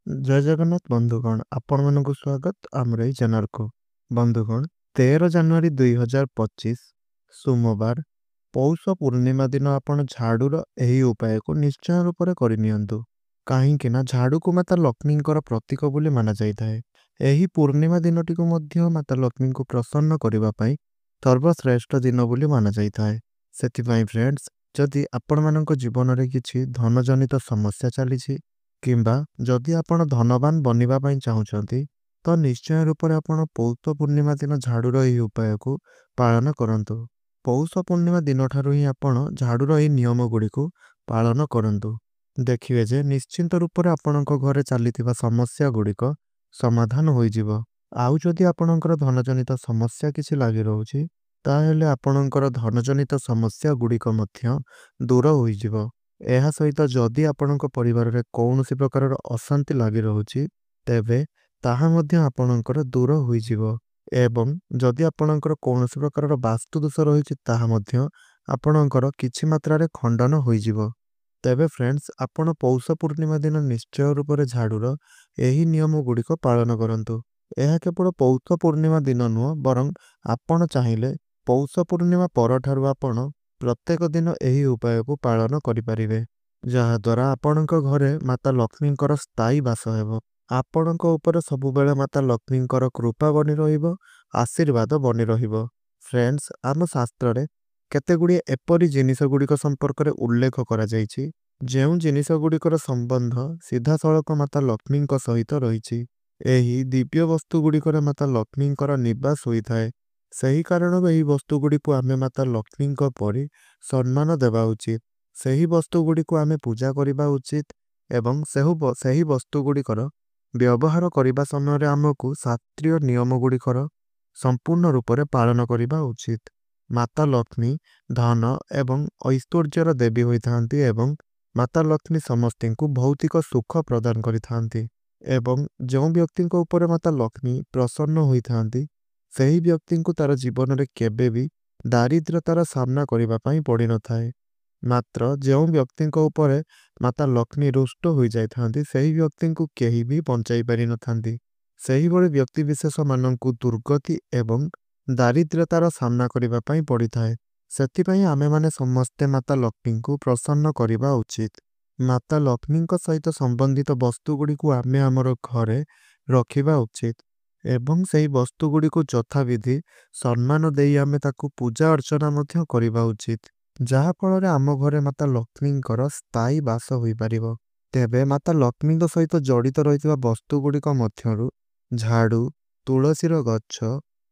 ଜୟ ଜଗନ୍ନାଥ ବନ୍ଧୁଗଣ, ଆପଣମାନଙ୍କୁ ସ୍ୱାଗତ ଆମର ଏଇ ଚ୍ୟାନେଲକୁ। ବନ୍ଧୁଗଣ, 13 ଜାନୁଆରୀ 2025 ସୋମବାର ପୌଷ ପୂର୍ଣ୍ଣିମା ଦିନ ଆପଣ ଝାଡୁର ଏହି ଉପାୟକୁ ନିଶ୍ଚୟ ରୂପରେ କରିନିଅନ୍ତୁ। କାହିଁକି ନା ଝାଡୁକୁ ମାତା ଲକ୍ଷ୍ମୀଙ୍କର ପ୍ରତୀକ ବୋଲି ମାନାଯାଇଥାଏ। ଏହି ପୂର୍ଣ୍ଣିମା ଦିନଟିକୁ ମଧ୍ୟ ମାତା ଲକ୍ଷ୍ମୀଙ୍କୁ ପ୍ରସନ୍ନ କରିବା ପାଇଁ ସର୍ବଶ୍ରେଷ୍ଠ ଦିନ ବୋଲି ମାନାଯାଇଥାଏ। ସେଥିପାଇଁ ଫ୍ରେଣ୍ଡସ୍, ଯଦି ଆପଣମାନଙ୍କ ଜୀବନରେ କିଛି ଧନଜନିତ ସମସ୍ୟା ଚାଲିଛି କିମ୍ବା ଯଦି ଆପଣ ଧନବାନ ବନିବା ପାଇଁ ଚାହୁଁଛନ୍ତି, ତ ନିଶ୍ଚୟ ରୂପରେ ଆପଣ ପୌଷ ପୂର୍ଣ୍ଣିମା ଦିନ ଝାଡୁର ଏହି ଉପାୟକୁ ପାଳନ କରନ୍ତୁ। ପୌଷ ପୂର୍ଣ୍ଣିମା ଦିନଠାରୁ ହିଁ ଆପଣ ଝାଡୁର ଏହି ନିୟମ ଗୁଡ଼ିକୁ ପାଳନ କରନ୍ତୁ। ଦେଖିବେ ଯେ ନିଶ୍ଚିନ୍ତ ରୂପରେ ଆପଣଙ୍କ ଘରେ ଚାଲିଥିବା ସମସ୍ୟା ଗୁଡ଼ିକ ସମାଧାନ ହୋଇଯିବ। ଆଉ ଯଦି ଆପଣଙ୍କର ଧନଜନିତ ସମସ୍ୟା କିଛି ଲାଗି ରହୁଛି, ତାହେଲେ ଆପଣଙ୍କର ଧନଜନିତ ସମସ୍ୟା ଗୁଡ଼ିକ ମଧ୍ୟ ଦୂର ହୋଇଯିବ। ଏହା ସହିତ ଯଦି ଆପଣଙ୍କ ପରିବାରରେ କୌଣସି ପ୍ରକାରର ଅଶାନ୍ତି ଲାଗି ରହୁଛି, ତେବେ ତାହା ମଧ୍ୟ ଆପଣଙ୍କର ଦୂର ହୋଇଯିବ। ଏବଂ ଯଦି ଆପଣଙ୍କର କୌଣସି ପ୍ରକାରର ବାସ୍ତୁ ଦୋଷ ରହିଛି, ତାହା ମଧ୍ୟ ଆପଣଙ୍କର କିଛି ମାତ୍ରାରେ ଖଣ୍ଡନ ହୋଇଯିବ। ତେବେ ଫ୍ରେଣ୍ଡସ୍, ଆପଣ ପୌଷ ପୂର୍ଣ୍ଣିମା ଦିନ ନିଶ୍ଚୟ ରୂପରେ ଝାଡୁର ଏହି ନିୟମ ଗୁଡ଼ିକ ପାଳନ କରନ୍ତୁ। ଏହା କେବଳ ପୌଷ ପୂର୍ଣ୍ଣିମା ଦିନ ନୁହଁ, ବରଂ ଆପଣ ଚାହିଁଲେ ପୌଷ ପୂର୍ଣ୍ଣିମା ପରଠାରୁ ଆପଣ ପ୍ରତ୍ୟେକ ଦିନ ଏହି ଉପାୟକୁ ପାଳନ କରିପାରିବେ, ଯାହାଦ୍ୱାରା ଆପଣଙ୍କ ଘରେ ମାତା ଲକ୍ଷ୍ମୀଙ୍କର ସ୍ଥାୟୀ ବାସ ହେବ। ଆପଣଙ୍କ ଉପରେ ସବୁବେଳେ ମାତା ଲକ୍ଷ୍ମୀଙ୍କର କୃପା ବନି ରହିବ, ଆଶୀର୍ବାଦ ବନି ରହିବ। ଫ୍ରେଣ୍ଡସ୍, ଆମ ଶାସ୍ତ୍ରରେ କେତେଗୁଡ଼ିଏ ଏପରି ଜିନିଷ ଗୁଡ଼ିକ ସମ୍ପର୍କରେ ଉଲ୍ଲେଖ କରାଯାଇଛି, ଯେଉଁ ଜିନିଷ ଗୁଡ଼ିକର ସମ୍ବନ୍ଧ ସିଧାସଳଖ ମାତା ଲକ୍ଷ୍ମୀଙ୍କ ସହିତ ରହିଛି। ଏହି ଦିବ୍ୟ ବସ୍ତୁ ଗୁଡ଼ିକରେ ମାତା ଲକ୍ଷ୍ମୀଙ୍କର ନିବାସ ହୋଇଥାଏ। ସେହି କାରଣରୁ ଏହି ବସ୍ତୁ ଗୁଡ଼ିକୁ ଆମେ ମାତା ଲକ୍ଷ୍ମୀଙ୍କ ପରି ସମ୍ମାନ ଦେବା ଉଚିତ। ସେହି ବସ୍ତୁ ଗୁଡ଼ିକୁ ଆମେ ପୂଜା କରିବା ଉଚିତ ଏବଂ ସେହି ବସ୍ତୁ ଗୁଡ଼ିକର ବ୍ୟବହାର କରିବା ସମୟରେ ଆମକୁ ଶାସ୍ତ୍ରୀୟ ନିୟମ ଗୁଡ଼ିକର ସମ୍ପୂର୍ଣ୍ଣ ରୂପରେ ପାଳନ କରିବା ଉଚିତ। ମାତା ଲକ୍ଷ୍ମୀ ଧନ ଏବଂ ଐଶ୍ୱର୍ଯ୍ୟର ଦେବୀ ହୋଇଥାନ୍ତି ଏବଂ ମାତା ଲକ୍ଷ୍ମୀ ସମସ୍ତଙ୍କୁ ଭୌତିକ ସୁଖ ପ୍ରଦାନ କରିଥାନ୍ତି। ଏବଂ ଯେଉଁ ବ୍ୟକ୍ତିଙ୍କ ଉପରେ ମାତା ଲକ୍ଷ୍ମୀ ପ୍ରସନ୍ନ ହୋଇଥାନ୍ତି, ସେହି ବ୍ୟକ୍ତିଙ୍କୁ ତାର ଜୀବନରେ କେବେ ବି ଦାରିଦ୍ର୍ୟତାର ସାମ୍ନା କରିବା ପାଇଁ ପଡ଼ିନଥାଏ। ମାତ୍ର ଯେଉଁ ବ୍ୟକ୍ତିଙ୍କ ଉପରେ ମାତା ଲକ୍ଷ୍ମୀ ରୁଷ୍ଟ ହୋଇଯାଇଥାନ୍ତି, ସେହି ବ୍ୟକ୍ତିଙ୍କୁ କେହି ବି ବଞ୍ଚାଇ ପାରିନଥାନ୍ତି। ସେହିଭଳି ବ୍ୟକ୍ତିବିଶେଷମାନଙ୍କୁ ଦୁର୍ଗତି ଏବଂ ଦାରିଦ୍ର୍ୟତାର ସାମ୍ନା କରିବା ପାଇଁ ପଡ଼ିଥାଏ। ସେଥିପାଇଁ ଆମେମାନେ ସମସ୍ତେ ମାତା ଲକ୍ଷ୍ମୀଙ୍କୁ ପ୍ରସନ୍ନ କରିବା ଉଚିତ। ମାତା ଲକ୍ଷ୍ମୀଙ୍କ ସହିତ ସମ୍ବନ୍ଧିତ ବସ୍ତୁ ଗୁଡ଼ିକୁ ଆମେ ଆମର ଘରେ ରଖିବା ଉଚିତ ଏବଂ ସେହି ବସ୍ତୁ ଗୁଡ଼ିକୁ ଯଥାବିଧି ସମ୍ମାନ ଦେଇ ଆମେ ତାକୁ ପୂଜା ଅର୍ଚ୍ଚନା ମଧ୍ୟ କରିବା ଉଚିତ, ଯାହାଫଳରେ ଆମ ଘରେ ମାତା ଲକ୍ଷ୍ମୀଙ୍କର ସ୍ଥାୟୀ ବାସ ହୋଇପାରିବ। ତେବେ ମାତା ଲକ୍ଷ୍ମୀଙ୍କ ସହିତ ଜଡ଼ିତ ରହିଥିବା ବସ୍ତୁ ଗୁଡ଼ିକ ମଧ୍ୟରୁ ଝାଡୁ, ତୁଳସୀର ଗଛ,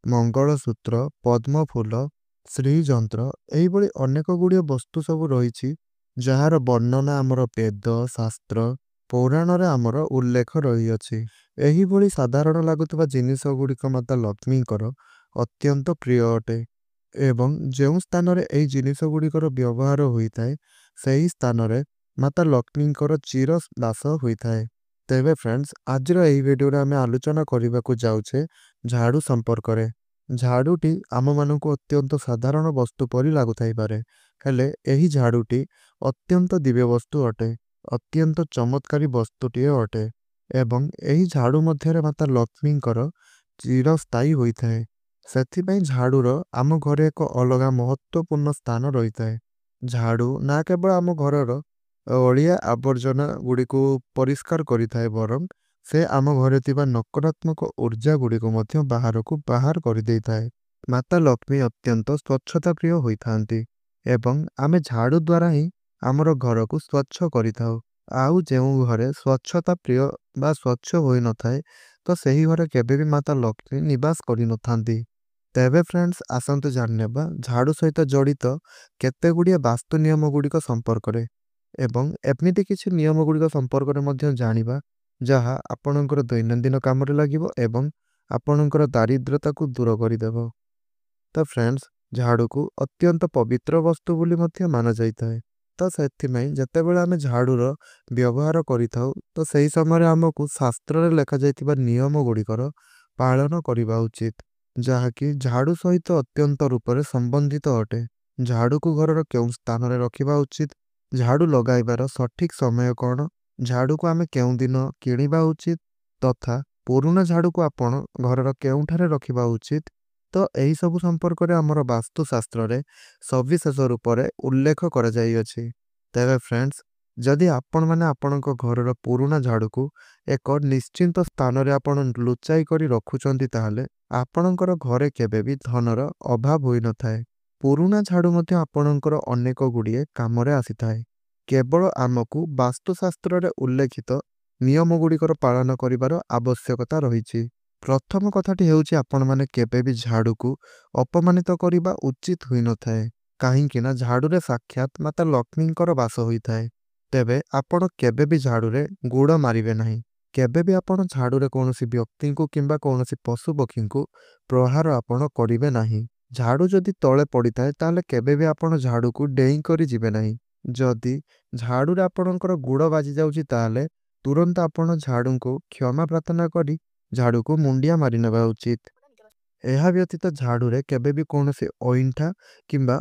ମଙ୍ଗଳସୂତ୍ର, ପଦ୍ମଫୁଲ, ଶ୍ରୀଯନ୍ତ୍ର ଏହିଭଳି ଅନେକ ଗୁଡ଼ିଏ ବସ୍ତୁ ସବୁ ରହିଛି, ଯାହାର ବର୍ଣ୍ଣନା ଆମର ବେଦ, ଶାସ୍ତ୍ର, ପୌରାଣରେ ଆମର ଉଲ୍ଲେଖ ରହିଅଛି। ଏହିଭଳି ସାଧାରଣ ଲାଗୁଥିବା ଜିନିଷ ଗୁଡ଼ିକ ମାତା ଲକ୍ଷ୍ମୀଙ୍କର ଅତ୍ୟନ୍ତ ପ୍ରିୟ ଅଟେ ଏବଂ ଯେଉଁ ସ୍ଥାନରେ ଏହି ଜିନିଷ ଗୁଡ଼ିକର ବ୍ୟବହାର ହୋଇଥାଏ, ସେହି ସ୍ଥାନରେ ମାତା ଲକ୍ଷ୍ମୀଙ୍କର ଚିର ବାସ ହୋଇଥାଏ। ତେବେ ଫ୍ରେଣ୍ଡସ୍, ଆଜିର ଏହି ଭିଡ଼ିଓରେ ଆମେ ଆଲୋଚନା କରିବାକୁ ଯାଉଛେ ଝାଡୁ ସମ୍ପର୍କରେ। ଝାଡୁଟି ଆମମାନଙ୍କୁ ଅତ୍ୟନ୍ତ ସାଧାରଣ ବସ୍ତୁ ପରି ଲାଗୁଥାଇପାରେ, ହେଲେ ଏହି ଝାଡୁଟି ଅତ୍ୟନ୍ତ ଦିବ୍ୟ ବସ୍ତୁ ଅଟେ, ଅତ୍ୟନ୍ତ ଚମତ୍କାରୀ ବସ୍ତୁଟିଏ ଅଟେ ଏବଂ ଏହି ଝାଡୁ ମଧ୍ୟରେ ମାତା ଲକ୍ଷ୍ମୀଙ୍କର ଚିରସ୍ଥାୟୀ ହୋଇଥାଏ। ସେଥିପାଇଁ ଝାଡୁର ଆମ ଘରେ ଏକ ଅଲଗା ମହତ୍ତ୍ୱପୂର୍ଣ୍ଣ ସ୍ଥାନ ରହିଥାଏ। ଝାଡୁ ନା କେବଳ ଆମ ଘରର ଅଳିଆ ଆବର୍ଜନା ଗୁଡ଼ିକୁ ପରିଷ୍କାର କରିଥାଏ, ବରଂ ସେ ଆମ ଘରେ ଥିବା ନକାରାତ୍ମକ ଊର୍ଜା ଗୁଡ଼ିକୁ ମଧ୍ୟ ବାହାରକୁ ବାହାର କରିଦେଇଥାଏ। ମାତା ଲକ୍ଷ୍ମୀ ଅତ୍ୟନ୍ତ ସ୍ୱଚ୍ଛତା ପ୍ରିୟ ହୋଇଥାନ୍ତି ଏବଂ ଆମେ ଝାଡୁ ଦ୍ୱାରା ହିଁ ଆମର ଘରକୁ ସ୍ୱଚ୍ଛ କରିଥାଉ। ଆଉ ଯେଉଁ ଘରେ ସ୍ୱଚ୍ଛତା ପ୍ରିୟ ବା ସ୍ୱଚ୍ଛ ହୋଇନଥାଏ, ତ ସେହି ଘରେ କେବେ ବି ମାତା ଲକ୍ଷ୍ମୀ ନିବାସ କରିନଥାନ୍ତି। ତେବେ ଫ୍ରେଣ୍ଡସ୍, ଆସନ୍ତୁ ଜାଣିନେବା ଝାଡୁ ସହିତ ଜଡ଼ିତ କେତେ ଗୁଡ଼ିଏ ବାସ୍ତୁ ନିୟମ ଗୁଡ଼ିକ ସମ୍ପର୍କରେ ଏବଂ ଏମିତି କିଛି ନିୟମ ଗୁଡ଼ିକ ସମ୍ପର୍କରେ ମଧ୍ୟ ଜାଣିବା, ଯାହା ଆପଣଙ୍କର ଦୈନନ୍ଦିନ କାମରେ ଲାଗିବ ଏବଂ ଆପଣଙ୍କର ଦାରିଦ୍ର୍ୟତାକୁ ଦୂର କରିଦେବ। ତ ଫ୍ରେଣ୍ଡସ୍, ଝାଡୁକୁ ଅତ୍ୟନ୍ତ ପବିତ୍ର ବସ୍ତୁ ବୋଲି ମଧ୍ୟ ମାନାଯାଇଥାଏ। ତ ସେଥିପାଇଁ ଯେତେବେଳେ ଆମେ ଝାଡୁର ବ୍ୟବହାର କରିଥାଉ, ତ ସେହି ସମୟରେ ଆମକୁ ଶାସ୍ତ୍ରରେ ଲେଖାଯାଇଥିବା ନିୟମ ଗୁଡ଼ିକର ପାଳନ କରିବା ଉଚିତ, ଯାହାକି ଝାଡୁ ସହିତ ଅତ୍ୟନ୍ତ ରୂପରେ ସମ୍ବନ୍ଧିତ ଅଟେ। ଝାଡୁକୁ ଘରର କେଉଁ ସ୍ଥାନରେ ରଖିବା ଉଚିତ, ଝାଡୁ ଲଗାଇବାର ସଠିକ୍ ସମୟ କ'ଣ, ଝାଡ଼ୁକୁ ଆମେ କେଉଁ ଦିନ କିଣିବା ଉଚିତ ତଥା ପୁରୁଣା ଝାଡ଼ୁକୁ ଆପଣ ଘରର କେଉଁଠାରେ ରଖିବା ଉଚିତ, ତ ଏହିସବୁ ସମ୍ପର୍କରେ ଆମର ବାସ୍ତୁଶାସ୍ତ୍ରରେ ସବିଶେଷ ରୂପରେ ଉଲ୍ଲେଖ କରାଯାଇଅଛି। ତେବେ ଫ୍ରେଣ୍ଡସ୍, ଯଦି ଆପଣମାନେ ଆପଣଙ୍କ ଘରର ପୁରୁଣା ଝାଡ଼ୁକୁ ଏକ ନିଶ୍ଚିନ୍ତ ସ୍ଥାନରେ ଆପଣ ଲୁଚାଇ କରି ରଖୁଛନ୍ତି, ତାହେଲେ ଆପଣଙ୍କର ଘରେ କେବେ ବି ଧନର ଅଭାବ ହୋଇନଥାଏ। ପୁରୁଣା ଝାଡ଼ୁ ମଧ୍ୟ ଆପଣଙ୍କର ଅନେକ ଗୁଡ଼ିଏ କାମରେ ଆସିଥାଏ। କେବଳ ଆମକୁ ବାସ୍ତୁଶାସ୍ତ୍ରରେ ଉଲ୍ଲେଖିତ ନିୟମଗୁଡ଼ିକର ପାଳନ କରିବାର ଆବଶ୍ୟକତା ରହିଛି। ପ୍ରଥମ କଥାଟି ହେଉଛି, ଆପଣମାନେ କେବେ ବି ଝାଡ଼ୁକୁ ଅପମାନିତ କରିବା ଉଚିତ ହୋଇନଥାଏ, କାହିଁକିନା ଝାଡ଼ୁରେ ସାକ୍ଷାତ ମାତା ଲକ୍ଷ୍ମୀଙ୍କର ବାସ ହୋଇଥାଏ। ତେବେ ଆପଣ କେବେ ବି ଝାଡ଼ୁରେ ଗୁଡ଼ ମାରିବେ ନାହିଁ। କେବେ ବି ଆପଣ ଝାଡ଼ୁରେ କୌଣସି ବ୍ୟକ୍ତିଙ୍କୁ କିମ୍ବା କୌଣସି ପଶୁପକ୍ଷୀଙ୍କୁ ପ୍ରହାର ଆପଣ କରିବେ ନାହିଁ। ଝାଡ଼ୁ ଯଦି ତଳେ ପଡ଼ିଥାଏ, ତାହେଲେ କେବେ ବି ଆପଣ ଝାଡ଼ୁକୁ ଡେଇଁ କରି ଯିବେ ନାହିଁ। ଯଦି ଝାଡ଼ୁରେ ଆପଣଙ୍କର ଗୁଡ଼ ବାଜିଯାଉଛି, ତାହେଲେ ତୁରନ୍ତ ଆପଣ ଝାଡ଼ୁଙ୍କୁ କ୍ଷମା ପ୍ରାର୍ଥନା କରି ଝାଡ଼ୁକୁ ମୁଣ୍ଡିଆ ମାରିନେବା ଉଚିତ। ଏହା ବ୍ୟତୀତ ଝାଡ଼ୁରେ କେବେ ବି କୌଣସି ଅଇଁଠା କିମ୍ବା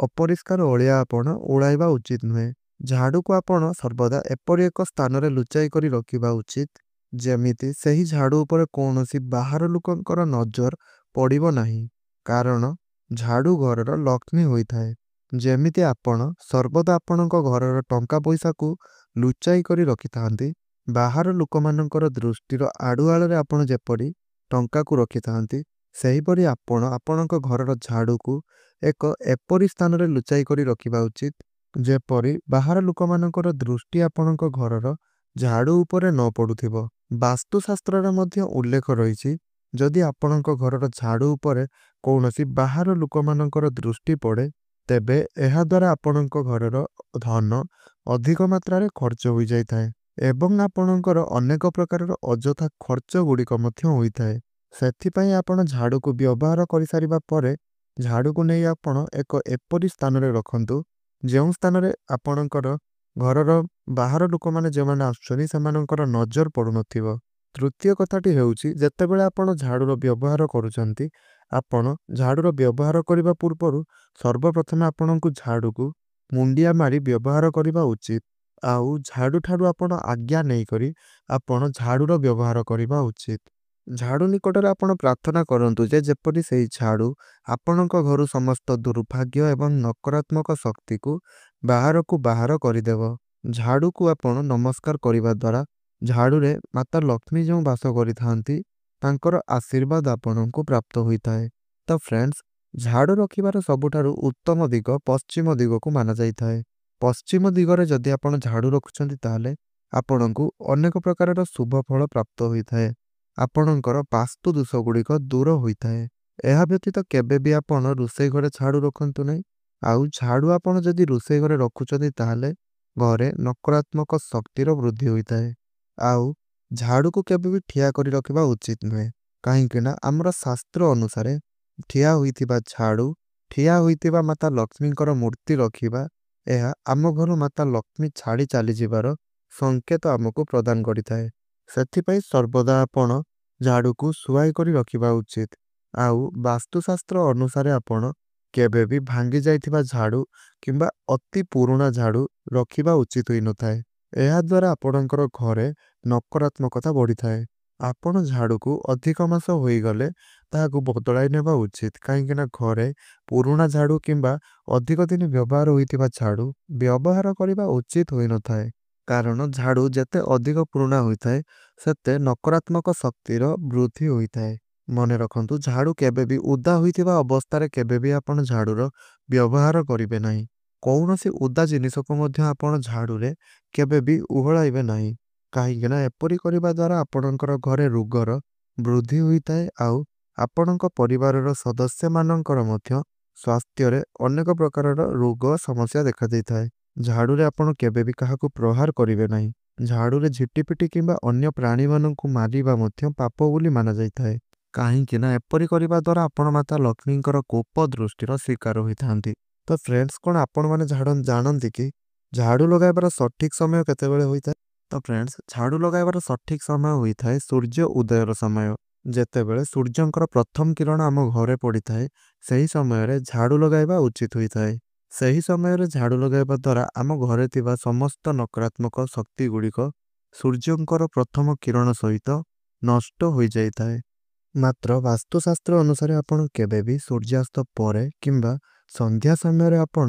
ଅପରିଷ୍କାର ଅଳିଆ ଆପଣ ଉଡ଼ାଇବା ଉଚିତ ନୁହେଁ। ଝାଡ଼ୁକୁ ଆପଣ ସର୍ବଦା ଏପରି ଏକ ସ୍ଥାନରେ ଲୁଚାଇ କରି ରଖିବା ଉଚିତ, ଯେମିତି ସେହି ଝାଡ଼ୁ ଉପରେ କୌଣସି ବାହାର ଲୋକଙ୍କର ନଜର ପଡ଼ିବ ନାହିଁ, କାରଣ ଝାଡ଼ୁ ଘରର ଲକ୍ଷ୍ମୀ ହୋଇଥାଏ। ଯେମିତି ଆପଣ ସର୍ବଦା ଆପଣଙ୍କ ଘରର ଟଙ୍କା ପଇସାକୁ ଲୁଚାଇ କରି ରଖିଥାନ୍ତି, ବାହାର ଲୋକମାନଙ୍କର ଦୃଷ୍ଟିର ଆଢ଼ୁଆଳରେ ଆପଣ ଯେପରି ଟଙ୍କାକୁ ରଖିଥାନ୍ତି, ସେହିପରି ଆପଣ ଆପଣଙ୍କ ଘରର ଝାଡ଼ୁକୁ ଏକ ଏପରି ସ୍ଥାନରେ ଲୁଚାଇ କରି ରଖିବା ଉଚିତ, ଯେପରି ବାହାର ଲୋକମାନଙ୍କର ଦୃଷ୍ଟି ଆପଣଙ୍କ ଘରର ଝାଡ଼ୁ ଉପରେ ନ ପଡ଼ୁଥିବ। ବାସ୍ତୁଶାସ୍ତ୍ରରେ ମଧ୍ୟ ଉଲ୍ଲେଖ ରହିଛି, ଯଦି ଆପଣଙ୍କ ଘରର ଝାଡ଼ୁ ଉପରେ କୌଣସି ବାହାର ଲୋକମାନଙ୍କର ଦୃଷ୍ଟି ପଡ଼େ, ତେବେ ଏହାଦ୍ୱାରା ଆପଣଙ୍କ ଘରର ଧନ ଅଧିକ ମାତ୍ରାରେ ଖର୍ଚ୍ଚ ହୋଇଯାଇଥାଏ ଏବଂ ଆପଣଙ୍କର ଅନେକ ପ୍ରକାରର ଅଯଥା ଖର୍ଚ୍ଚ ଗୁଡ଼ିକ ମଧ୍ୟ ହୋଇଥାଏ। ସେଥିପାଇଁ ଆପଣ ଝାଡ଼ୁକୁ ବ୍ୟବହାର କରିସାରିବା ପରେ ଝାଡ଼ୁକୁ ନେଇ ଆପଣ ଏକ ଏପରି ସ୍ଥାନରେ ରଖନ୍ତୁ, ଯେଉଁ ସ୍ଥାନରେ ଆପଣଙ୍କର ଘରର ବାହାର ଲୋକମାନେ ଯେଉଁମାନେ ଆସୁଛନ୍ତି, ସେମାନଙ୍କର ନଜର ପଡ଼ୁନଥିବ। ତୃତୀୟ କଥାଟି ହେଉଛି, ଯେତେବେଳେ ଆପଣ ଝାଡ଼ୁର ବ୍ୟବହାର କରୁଛନ୍ତି, ଆପଣ ଝାଡ଼ୁର ବ୍ୟବହାର କରିବା ପୂର୍ବରୁ ସର୍ବପ୍ରଥମେ ଆପଣଙ୍କୁ ଝାଡ଼ୁକୁ ମୁଣ୍ଡିଆ ମାରି ବ୍ୟବହାର କରିବା ଉଚିତ। ଆଉ ଝାଡ଼ୁଠାରୁ ଆପଣ ଆଜ୍ଞା ନେଇକରି ଆପଣ ଝାଡ଼ୁର ବ୍ୟବହାର କରିବା ଉଚିତ। ଝାଡ଼ୁ ନିକଟରେ ଆପଣ ପ୍ରାର୍ଥନା କରନ୍ତୁ ଯେ ଯେପରି ସେହି ଝାଡ଼ୁ ଆପଣଙ୍କ ଘରୁ ସମସ୍ତ ଦୁର୍ଭାଗ୍ୟ ଏବଂ ନକାରାତ୍ମକ ଶକ୍ତିକୁ ବାହାରକୁ ବାହାର କରିଦେବ। ଝାଡ଼ୁକୁ ଆପଣ ନମସ୍କାର କରିବା ଦ୍ୱାରା ଝାଡ଼ୁରେ ମାତା ଲକ୍ଷ୍ମୀ ଯେଉଁ ବାସ କରିଥାନ୍ତି, ତାଙ୍କର ଆଶୀର୍ବାଦ ଆପଣଙ୍କୁ ପ୍ରାପ୍ତ ହୋଇଥାଏ। ତ ଫ୍ରେଣ୍ଡସ୍, ଝାଡ଼ୁ ରଖିବାର ସବୁଠାରୁ ଉତ୍ତମ ଦିଗ ପଶ୍ଚିମ ଦିଗକୁ ମାନାଯାଇଥାଏ। ପଶ୍ଚିମ ଦିଗରେ ଯଦି ଆପଣ ଝାଡ଼ୁ ରଖୁଛନ୍ତି, ତାହେଲେ ଆପଣଙ୍କୁ ଅନେକ ପ୍ରକାରର ଶୁଭ ଫଳ ପ୍ରାପ୍ତ ହୋଇଥାଏ। ଆପଣଙ୍କର ବାସ୍ତୁ ଦୋଷ ଗୁଡ଼ିକ ଦୂର ହୋଇଥାଏ। ଏହା ବ୍ୟତୀତ କେବେ ବି ଆପଣ ରୋଷେଇ ଘରେ ଝାଡ଼ୁ ରଖନ୍ତୁ ନାହିଁ। ଆଉ ଝାଡ଼ୁ ଆପଣ ଯଦି ରୋଷେଇ ଘରେ ରଖୁଛନ୍ତି, ତାହେଲେ ଘରେ ନକାରାତ୍ମକ ଶକ୍ତିର ବୃଦ୍ଧି ହୋଇଥାଏ। ଆଉ ଝାଡ଼ୁକୁ କେବେ ବି ଠିଆ କରି ରଖିବା ଉଚିତ ନୁହେଁ, କାହିଁକିନା ଆମର ଶାସ୍ତ୍ର ଅନୁସାରେ ଠିଆ ହୋଇଥିବା ଝାଡ଼ୁ, ଠିଆ ହୋଇଥିବା ମାତା ଲକ୍ଷ୍ମୀଙ୍କର ମୂର୍ତ୍ତି ରଖିବା, ଏହା ଆମ ଘରୁ ମାତା ଲକ୍ଷ୍ମୀ ଛାଡ଼ି ଚାଲିଯିବାର ସଂକେତ ଆମକୁ ପ୍ରଦାନ କରିଥାଏ। ସେଥିପାଇଁ ସର୍ବଦା ଆପଣ ଝାଡ଼ୁକୁ ଶୁଆଇ କରି ରଖିବା ଉଚିତ। ଆଉ ବାସ୍ତୁଶାସ୍ତ୍ର ଅନୁସାରେ ଆପଣ କେବେ ବି ଭାଙ୍ଗି ଯାଇଥିବା ଝାଡ଼ୁ କିମ୍ବା ଅତି ପୁରୁଣା ଝାଡ଼ୁ ରଖିବା ଉଚିତ ହୋଇନଥାଏ। ଏହାଦ୍ୱାରା ଆପଣଙ୍କର ଘରେ ନକାରାତ୍ମକତା ବଢ଼ିଥାଏ। ଆପଣ ଝାଡ଼ୁକୁ ଅଧିକ ମାସ ହୋଇଗଲେ ତାହାକୁ ବଦଳାଇ ନେବା ଉଚିତ, କାହିଁକିନା ଘରେ ପୁରୁଣା ଝାଡ଼ୁ କିମ୍ବା ଅଧିକ ଦିନ ବ୍ୟବହାର ହୋଇଥିବା ଝାଡ଼ୁ ବ୍ୟବହାର କରିବା ଉଚିତ ହୋଇନଥାଏ, କାରଣ ଝାଡ଼ୁ ଯେତେ ଅଧିକ ପୁରୁଣା ହୋଇଥାଏ, ସେତେ ନକାରାତ୍ମକ ଶକ୍ତିର ବୃଦ୍ଧି ହୋଇଥାଏ। ମନେ ରଖନ୍ତୁ, ଝାଡ଼ୁ କେବେ ବି ଓଦା ହୋଇଥିବା ଅବସ୍ଥାରେ କେବେ ବି ଆପଣ ଝାଡ଼ୁର ବ୍ୟବହାର କରିବେ ନାହିଁ। କୌଣସି ଓଦା ଜିନିଷକୁ ମଧ୍ୟ ଆପଣ ଝାଡ଼ୁରେ କେବେ ବି ଓହଳାଇବେ ନାହିଁ, କାହିଁକିନା ଏପରି କରିବା ଦ୍ୱାରା ଆପଣଙ୍କର ଘରେ ରୋଗର ବୃଦ୍ଧି ହୋଇଥାଏ ଆଉ ଆପଣଙ୍କ ପରିବାରର ସଦସ୍ୟମାନଙ୍କର ମଧ୍ୟ ସ୍ୱାସ୍ଥ୍ୟରେ ଅନେକ ପ୍ରକାରର ରୋଗ ସମସ୍ୟା ଦେଖାଦେଇଥାଏ। ଝାଡ଼ୁରେ ଆପଣ କେବେ ବି କାହାକୁ ପ୍ରହାର କରିବେ ନାହିଁ। ଝାଡ଼ୁରେ ଝିଟିପିଟି କିମ୍ବା ଅନ୍ୟ ପ୍ରାଣୀମାନଙ୍କୁ ମାରିବା ମଧ୍ୟ ପାପ ବୋଲି ମାନାଯାଇଥାଏ, କାହିଁକିନା ଏପରି କରିବା ଦ୍ୱାରା ଆପଣ ମାତା ଲକ୍ଷ୍ମୀଙ୍କର କୋପ ଦୃଷ୍ଟିର ଶିକାର ହୋଇଥାନ୍ତି। ତ ଫ୍ରେଣ୍ଡସ୍, କ'ଣ ଆପଣମାନେ ଜାଣନ୍ତି କି ଝାଡ଼ୁ ଲଗାଇବାର ସଠିକ ସମୟ କେତେବେଳେ ହୋଇଥାଏ? ତ ଫ୍ରେଣ୍ଡସ୍, ଝାଡ଼ୁ ଲଗାଇବାର ସଠିକ ସମୟ ହୋଇଥାଏ ସୂର୍ଯ୍ୟ ଉଦୟର ସମୟ। ଯେତେବେଳେ ସୂର୍ଯ୍ୟଙ୍କର ପ୍ରଥମ କିରଣ ଆମ ଘରେ ପଡ଼ିଥାଏ, ସେହି ସମୟରେ ଝାଡ଼ୁ ଲଗାଇବା ଉଚିତ ହୋଇଥାଏ। ସେହି ସମୟରେ ଝାଡ଼ୁ ଲଗାଇବା ଦ୍ୱାରା ଆମ ଘରେ ଥିବା ସମସ୍ତ ନକାରାତ୍ମକ ଶକ୍ତିଗୁଡ଼ିକ ସୂର୍ଯ୍ୟଙ୍କର ପ୍ରଥମ କିରଣ ସହିତ ନଷ୍ଟ ହୋଇଯାଇଥାଏ। ମାତ୍ର ବାସ୍ତୁଶାସ୍ତ୍ର ଅନୁସାରେ ଆପଣ କେବେ ବି ସୂର୍ଯ୍ୟାସ୍ତ ପରେ କିମ୍ବା ସନ୍ଧ୍ୟା ସମୟରେ ଆପଣ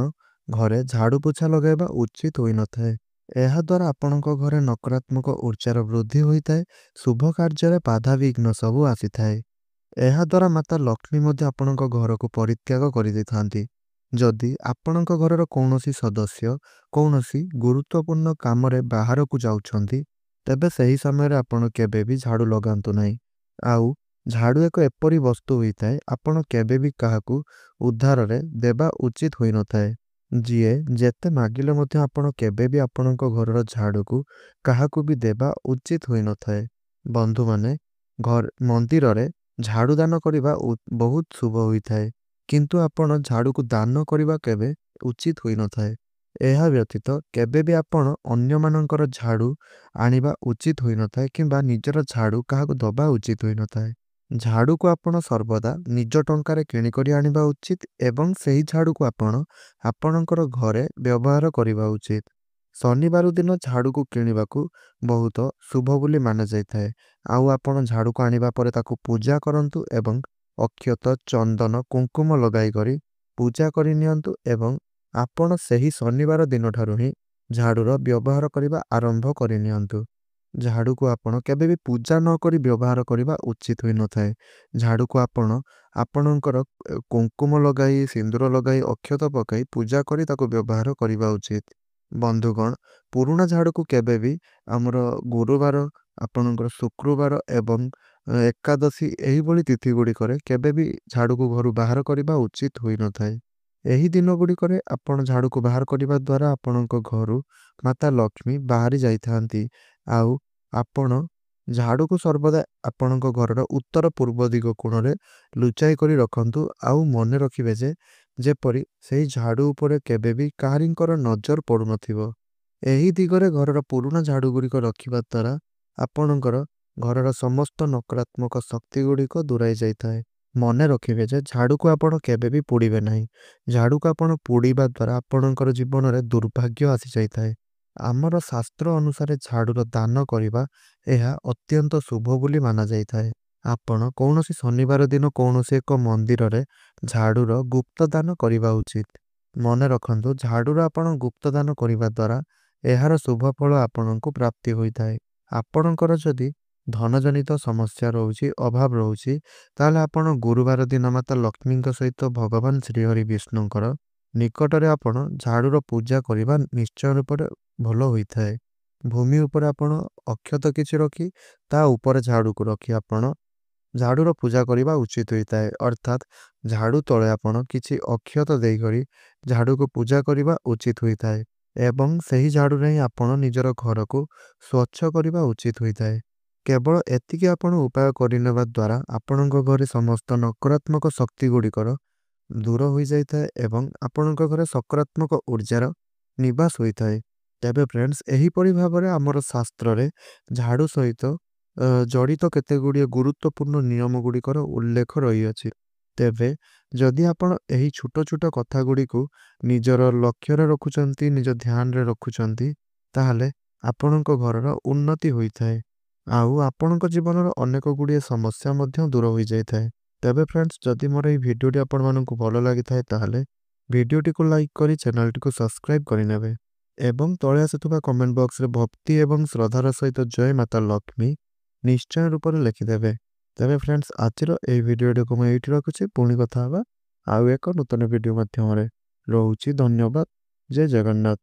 ଘରେ ଝାଡ଼ୁ ପୋଛା ଲଗାଇବା ଉଚିତ ହୋଇନଥାଏ। ଏହାଦ୍ୱାରା ଆପଣଙ୍କ ଘରେ ନକାରାତ୍ମକ ଊର୍ଜାର ବୃଦ୍ଧି ହୋଇଥାଏ, ଶୁଭ କାର୍ଯ୍ୟରେ ବାଧାବିଘ୍ନ ସବୁ ଆସିଥାଏ। ଏହାଦ୍ୱାରା ମାତା ଲକ୍ଷ୍ମୀ ମଧ୍ୟ ଆପଣଙ୍କ ଘରକୁ ପରିତ୍ୟାଗ କରିଦେଇଥାନ୍ତି। ଯଦି ଆପଣଙ୍କ ଘରର କୌଣସି ସଦସ୍ୟ କୌଣସି ଗୁରୁତ୍ୱପୂର୍ଣ୍ଣ କାମରେ ବାହାରକୁ ଯାଉଛନ୍ତି, ତେବେ ସେହି ସମୟରେ ଆପଣ କେବେ ବି ଝାଡ଼ୁ ଲଗାନ୍ତୁ ନାହିଁ। ଆଉ ଝାଡ଼ୁ ଏକ ଏପରି ବସ୍ତୁ ହୋଇଥାଏ, ଆପଣ କେବେ ବି କାହାକୁ ଉଦ୍ଧାରରେ ଦେବା ଉଚିତ ହୋଇନଥାଏ। ଯିଏ ଯେତେ ମାଗିଲେ ମଧ୍ୟ ଆପଣ କେବେ ବି ଆପଣଙ୍କ ଘରର ଝାଡ଼ୁକୁ କାହାକୁ ବି ଦେବା ଉଚିତ ହୋଇନଥାଏ। ବନ୍ଧୁମାନେ, ମନ୍ଦିରରେ ଝାଡ଼ୁ ଦାନ କରିବା ବହୁତ ଶୁଭ ହୋଇଥାଏ, କିନ୍ତୁ ଆପଣ ଝାଡ଼ୁକୁ ଦାନ କରିବା କେବେ ଉଚିତ ହୋଇନଥାଏ। ଏହା ବ୍ୟତୀତ କେବେ ବି ଆପଣ ଅନ୍ୟମାନଙ୍କର ଝାଡ଼ୁ ଆଣିବା ଉଚିତ ହୋଇନଥାଏ କିମ୍ବା ନିଜର ଝାଡ଼ୁ କାହାକୁ ଦେବା ଉଚିତ ହୋଇନଥାଏ। ଝାଡ଼ୁକୁ ଆପଣ ସର୍ବଦା ନିଜ ଟଙ୍କାରେ କିଣିକରି ଆଣିବା ଉଚିତ ଏବଂ ସେହି ଝାଡ଼ୁକୁ ଆପଣ ଆପଣଙ୍କର ଘରେ ବ୍ୟବହାର କରିବା ଉଚିତ। ଶନିବାର ଦିନ ଝାଡ଼ୁକୁ କିଣିବାକୁ ବହୁତ ଶୁଭ ବୋଲି ମାନାଯାଇଥାଏ। ଆଉ ଆପଣ ଝାଡ଼ୁକୁ ଆଣିବା ପରେ ତାକୁ ପୂଜା କରନ୍ତୁ ଏବଂ ଅକ୍ଷତ, ଚନ୍ଦନ, କୁଙ୍କୁମ ଲଗାଇ କରି ପୂଜା କରି ନିଅନ୍ତୁ ଏବଂ ଆପଣ ସେହି ଶନିବାର ଦିନଠାରୁ ହିଁ ଝାଡ଼ୁର ବ୍ୟବହାର କରିବା ଆରମ୍ଭ କରିନିଅନ୍ତୁ। ଝାଡ଼ୁକୁ ଆପଣ କେବେ ବି ପୂଜା ନ କରି ବ୍ୟବହାର କରିବା ଉଚିତ ହୋଇନଥାଏ। ଝାଡ଼ୁକୁ ଆପଣ ଆପଣଙ୍କର କୁଙ୍କୁମ ଲଗାଇ, ସିନ୍ଦୁର ଲଗାଇ, ଅକ୍ଷତ ପକାଇ ପୂଜା କରି ତାକୁ ବ୍ୟବହାର କରିବା ଉଚିତ। ବନ୍ଧୁଗଣ, ପୁରୁଣା ଝାଡ଼ୁକୁ କେବେ ବି ଆମର ଗୁରୁବାର, ଆପଣଙ୍କର ଶୁକ୍ରବାର ଏବଂ ଏକାଦଶୀ ଏହିଭଳି ତିଥି ଗୁଡ଼ିକରେ କେବେ ବି ଝାଡ଼ୁକୁ ଘରୁ ବାହାର କରିବା ଉଚିତ ହୋଇନଥାଏ। ଏହି ଦିନ ଗୁଡ଼ିକରେ ଆପଣ ଝାଡ଼ୁକୁ ବାହାର କରିବା ଦ୍ୱାରା ଆପଣଙ୍କ ଘରୁ ମାତା ଲକ୍ଷ୍ମୀ ବାହାରି ଯାଇଥାନ୍ତି। ଆଉ ଆପଣ ଝାଡ଼ୁକୁ ସର୍ବଦା ଆପଣଙ୍କ ଘରର ଉତ୍ତର ପୂର୍ବ ଦିଗ କୋଣରେ ଲୁଚାଇ କରି ରଖନ୍ତୁ। ଆଉ ମନେ ରଖିବେ ଯେ ଯେପରି ସେହି ଝାଡ଼ୁ ଉପରେ କେବେ ବି କାହାରିଙ୍କର ନଜର ପଡ଼ୁନଥିବ। ଏହି ଦିଗରେ ଘରର ପୁରୁଣା ଝାଡ଼ୁ ଗୁଡ଼ିକ ରଖିବା ଦ୍ୱାରା ଆପଣଙ୍କର ଘରର ସମସ୍ତ ନକାରାତ୍ମକ ଶକ୍ତି ଗୁଡ଼ିକ ଦୂରାଇ ଯାଇଥାଏ। ମନେ ରଖିବେ ଯେ ଝାଡ଼ୁକୁ ଆପଣ କେବେ ବି ପୋଡ଼ିବେ ନାହିଁ। ଝାଡ଼ୁକୁ ଆପଣ ପୋଡ଼ିବା ଦ୍ୱାରା ଆପଣଙ୍କର ଜୀବନରେ ଦୁର୍ଭାଗ୍ୟ ଆସିଯାଇଥାଏ। ଆମର ଶାସ୍ତ୍ର ଅନୁସାରେ ଝାଡ଼ୁର ଦାନ କରିବା ଏହା ଅତ୍ୟନ୍ତ ଶୁଭ ବୋଲି ମାନାଯାଇଥାଏ। ଆପଣ କୌଣସି ଶନିବାର ଦିନ କୌଣସି ଏକ ମନ୍ଦିରରେ ଝାଡ଼ୁର ଗୁପ୍ତଦାନ କରିବା ଉଚିତ। ମନେ ରଖନ୍ତୁ, ଝାଡ଼ୁର ଆପଣ ଗୁପ୍ତଦାନ କରିବା ଦ୍ୱାରା ଏହାର ଶୁଭ ଫଳ ଆପଣଙ୍କୁ ପ୍ରାପ୍ତି ହୋଇଥାଏ। ଆପଣଙ୍କର ଯଦି ଧନଜନିତ ସମସ୍ୟା ରହୁଛି, ଅଭାବ ରହୁଛି, ତାହେଲେ ଆପଣ ଗୁରୁବାର ଦିନ ମାତା ଲକ୍ଷ୍ମୀଙ୍କ ସହିତ ଭଗବାନ ଶ୍ରୀହରି ବିଷ୍ଣୁଙ୍କର ନିକଟରେ ଆପଣ ଝାଡ଼ୁର ପୂଜା କରିବା ନିଶ୍ଚୟ ରୂପରେ ଭଲ ହୋଇଥାଏ। ଭୂମି ଉପରେ ଆପଣ ଅକ୍ଷତ କିଛି ରଖି ତା ଉପରେ ଝାଡ଼ୁକୁ ରଖି ଆପଣ ଝାଡ଼ୁର ପୂଜା କରିବା ଉଚିତ ହୋଇଥାଏ। ଅର୍ଥାତ୍ ଝାଡ଼ୁ ତଳେ ଆପଣ କିଛି ଅକ୍ଷତ ଦେଇକରି ଝାଡ଼ୁକୁ ପୂଜା କରିବା ଉଚିତ ହୋଇଥାଏ ଏବଂ ସେହି ଝାଡ଼ୁରେ ହିଁ ଆପଣ ନିଜର ଘରକୁ ସ୍ୱଚ୍ଛ କରିବା ଉଚିତ ହୋଇଥାଏ। କେବଳ ଏତିକି ଆପଣ ଉପାୟ କରିନେବା ଦ୍ୱାରା ଆପଣଙ୍କ ଘରେ ସମସ୍ତ ନକାରାତ୍ମକ ଶକ୍ତି ଗୁଡ଼ିକର ଦୂର ହୋଇଯାଇଥାଏ ଏବଂ ଆପଣଙ୍କ ଘରେ ସକାରାତ୍ମକ ଊର୍ଜାର ନିବାସ ହୋଇଥାଏ। ତେବେ ଫ୍ରେଣ୍ଡସ୍, ଏହିପରି ଭାବରେ ଆମର ଶାସ୍ତ୍ରରେ ଝାଡ଼ୁ ସହିତ ଜଡ଼ିତ କେତେଗୁଡ଼ିଏ ଗୁରୁତ୍ୱପୂର୍ଣ୍ଣ ନିୟମ ଗୁଡ଼ିକର ଉଲ୍ଲେଖ ରହିଅଛି। ତେବେ ଯଦି ଆପଣ ଏହି ଛୋଟ ଛୋଟ କଥା ଗୁଡ଼ିକୁ ନିଜର ଲକ୍ଷ୍ୟରେ ରଖୁଛନ୍ତି, ନିଜ ଧ୍ୟାନରେ ରଖୁଛନ୍ତି, ତାହେଲେ ଆପଣଙ୍କ ଘରର ଉନ୍ନତି ହୋଇଥାଏ ଆଉ ଆପଣଙ୍କ ଜୀବନର ଅନେକ ଗୁଡ଼ିଏ ସମସ୍ୟା ମଧ୍ୟ ଦୂର ହୋଇଯାଇଥାଏ। ତେବେ ଫ୍ରେଣ୍ଡସ୍, ଯଦି ମୋର ଏହି ଭିଡ଼ିଓଟି ଆପଣମାନଙ୍କୁ ଭଲ ଲାଗିଥାଏ ତାହେଲେ ଭିଡ଼ିଓଟିକୁ ଲାଇକ୍ କରି ଚ୍ୟାନେଲଟିକୁ ସବସ୍କ୍ରାଇବ୍ କରିନେବେ ଏବଂ ତଳେ ଆସୁଥିବା କମେଣ୍ଟ ବକ୍ସରେ ଭକ୍ତି ଏବଂ ଶ୍ରଦ୍ଧାର ସହିତ ଜୟ ମାତା ଲକ୍ଷ୍ମୀ ନିଶ୍ଚୟ ରୂପରେ ଲେଖିଦେବେ। ତେବେ ଫ୍ରେଣ୍ଡସ୍, ଆଜିର ଏହି ଭିଡ଼ିଓଟିକୁ ମୁଁ ଏଇଠି ରଖୁଛି। ପୁଣି କଥା ହେବା ଆଉ ଏକ ନୂତନ ଭିଡ଼ିଓ ମାଧ୍ୟମରେ। ରହୁଛି। ଧନ୍ୟବାଦ। ଜୟ ଜଗନ୍ନାଥ।